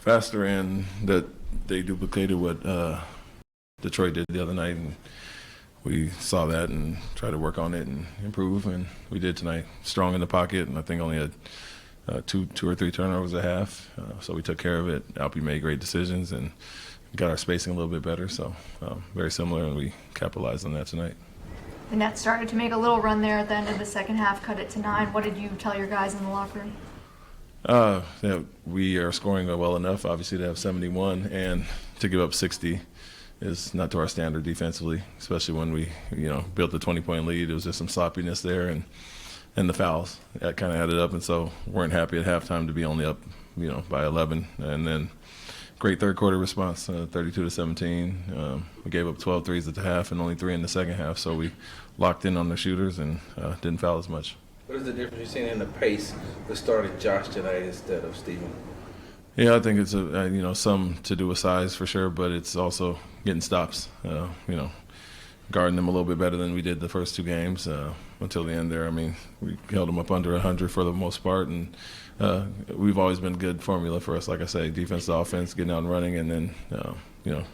faster and that they duplicated what Detroit did the other night, and we saw that and tried to work on it and improve, and we did tonight. Strong in the pocket, and I think only had two or three turnovers at half, so we took care of it. Alpy made great decisions and got our spacing a little bit better, so very similar, and we capitalized on that tonight. The Nets started to make a little run there at the end of the second half, cut it to 9. What did you tell your guys in the locker room? That we are scoring well enough, obviously, to have 71, and to give up 60 is not to our standard defensively, especially when we, built the 20-point lead. It was just some sloppiness there, and the fouls that kind of added up, and so weren't happy at halftime to be only up, by 11, and then great third quarter response, 32-17. We gave up 12 threes at the half and only 3 in the second half, so we locked in on the shooters and didn't foul as much. What is the difference you're seeing in the pace with starting Josh tonight instead of Steven? Yeah, I think it's some to do with size for sure, but it's also getting stops. Guarding them a little bit better than we did the first 2 games until the end there. I mean, we held them up under 100 for the most part, and we've always been a good formula for us. Like I say, defense to offense, getting out and running, and then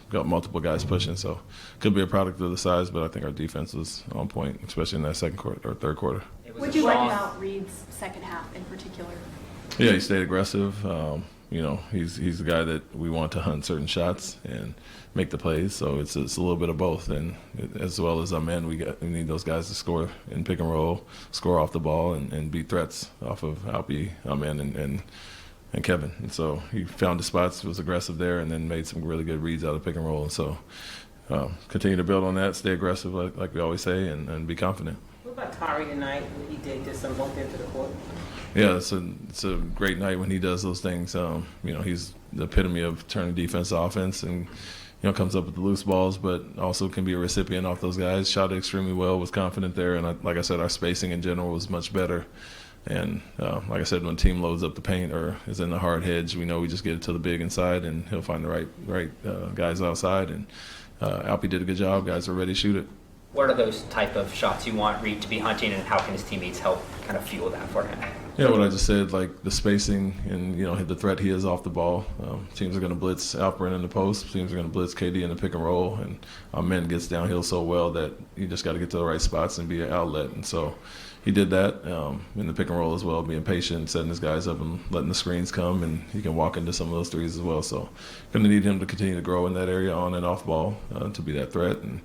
got multiple guys pushing. So could be a product of the size, but I think our defense was on point, especially in that second quarter or third quarter. What did you like about Reed's second half in particular? Yeah, he stayed aggressive. He's the guy that we want to hunt certain shots and make the plays. So it's a little bit of both, and as well as our men, we need those guys to score in pick and roll, score off the ball, and beat threats off of Alpy, our men, and Kevin. And so he found the spots, was aggressive there, and then made some really good reads out of pick and roll. And so continue to build on that, stay aggressive, like we always say, and be confident. What about Tari tonight when he did get some bump into the court? Yeah, it's a great night when he does those things. He's the epitome of turning defense to offense, and comes up with the loose balls, but also can be a recipient off those guys. Shot it extremely well, was confident there, and like I said, our spacing in general was much better. And like I said, when team loads up the paint or is in the hard hedge, we know we just get it to the big inside, and he'll find the right guys outside. And Alpy did a good job. Guys are ready to shoot it. What are those type of shots you want Reed to be hunting, and how can his teammates help kind of fuel that for him? Yeah, what I just said, like the spacing and the threat he is off the ball. Teams are going to blitz Alperen in the post. Teams are going to blitz KD in the pick and roll, and our men gets downhill so well that you just got to get to the right spots and be an outlet. And so he did that in the pick and roll as well, being patient, setting his guys up and letting the screens come, and he can walk into some of those threes as well. So going to need him to continue to grow in that area on and off ball to be that threat and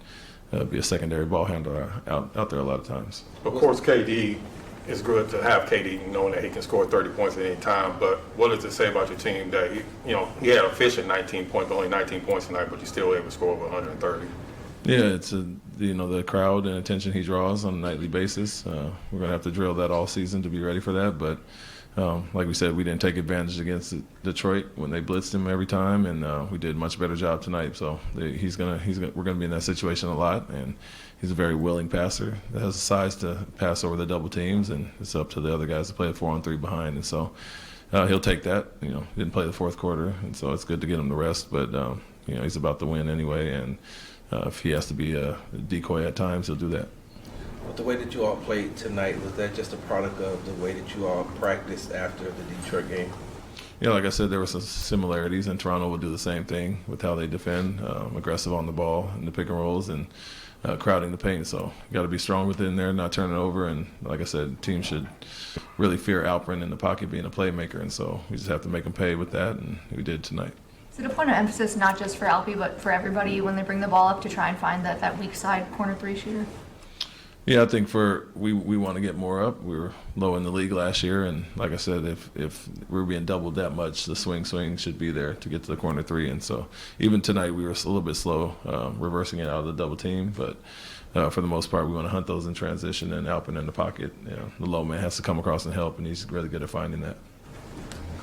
be a secondary ball handler out there a lot of times. Of course, KD, it's good to have KD knowing that he can score 30 points at any time, but what does it say about your team that he had an efficient 19 points, but only 19 points tonight, but you still able to score over 130? Yeah, it's the crowd and attention he draws on a nightly basis. We're going to have to drill that all season to be ready for that, but like we said, we didn't take advantage against Detroit when they blitzed him every time, and we did a much better job tonight. So we're gonna be in that situation a lot, and he's a very willing passer that has the size to pass over the double teams, and it's up to the other guys to play a 4-on-3 behind. And so he'll take that. Didn't play the fourth quarter, and so it's good to get him to rest. But he's about to win anyway, and if he has to be a decoy at times, he'll do that. But the way that you all played tonight, was that just a product of the way that you all practiced after the Detroit game? Yeah, like I said, there were some similarities, and Toronto will do the same thing with how they defend, aggressive on the ball in the pick and rolls and crowding the paint. So you got to be strong within there, not turn it over. And like I said, teams should really fear Alperen in the pocket being a playmaker, and so we just have to make them pay with that, and we did tonight. Is it a point of emphasis not just for Alpy but for everybody when they bring the ball up to try and find that weak side corner 3 shooter? Yeah, I think we want to get more up. We were low in the league last year, and like I said, if we're being doubled that much, the swing should be there to get to the corner 3. And so even tonight we were a little bit slow reversing it out of the double team, but for the most part we want to hunt those in transition and Alperen in the pocket. The low man has to come across and help, and he's really good at finding that.